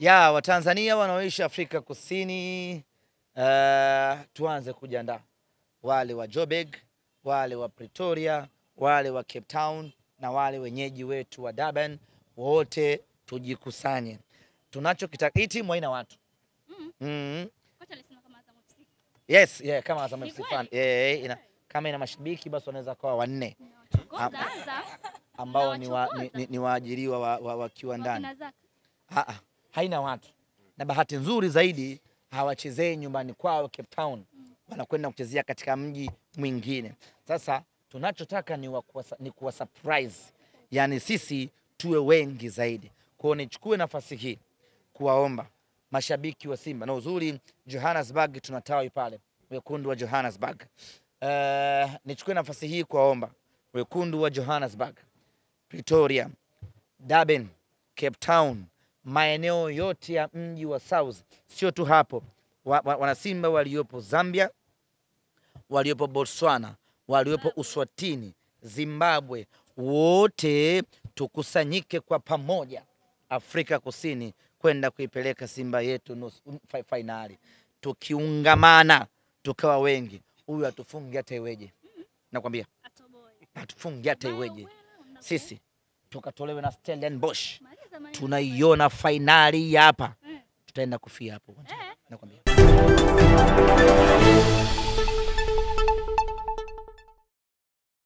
Ya Watanzania wanaoishi Afrika Kusini, tuanze kujiandaa. Wale wa Joburg, wale wa Pretoria, wale wa Cape Town na wale wenyeji wetu wa Durban, wote tujikusanye. Tunachokitaka, hii timu haina watu. Kocha alisema kama Azam FC. Yes, kama Azam FC fan. Kama ina mashabiki basi wanaweza kuwa 4. Ambao ni waajiriwa wa kiwandani. Haina watu. Na bahati nzuri zaidi hawachezei nyumbani kwao Cape Town. Wanakwenda kuchezea katika mji mwingine. Sasa tunachotaka ni kuwa surprise. Yaani sisi tuwe wengi zaidi. Kwa hiyo nichukue nafasi hii kuwaomba mashabiki wa Simba. Na uzuri Johannesburg tunatawi pale. Wekundu wa Johannesburg. Nichukue nafasi hii kuwaomba wekundu wa Johannesburg, Pretoria, Durban, Cape Town, maeneo yote ya mji wa South, sio tu hapo. Wanasimba waliopo Zambia, waliopo Botswana, waliopo Uswatini, Zimbabwe, wote tukusanyike kwa pamoja Afrika Kusini kwenda kuipeleka Simba yetu nusu finali. Tukiungamana, tukawa wengi, huyu atufungi hata iweje. Nakwambia atufungi hata iweje. Sisi tukatolewe na Stellenbosch, tunaiona finali hapa, tutaenda kufia hapo. Nakwambia.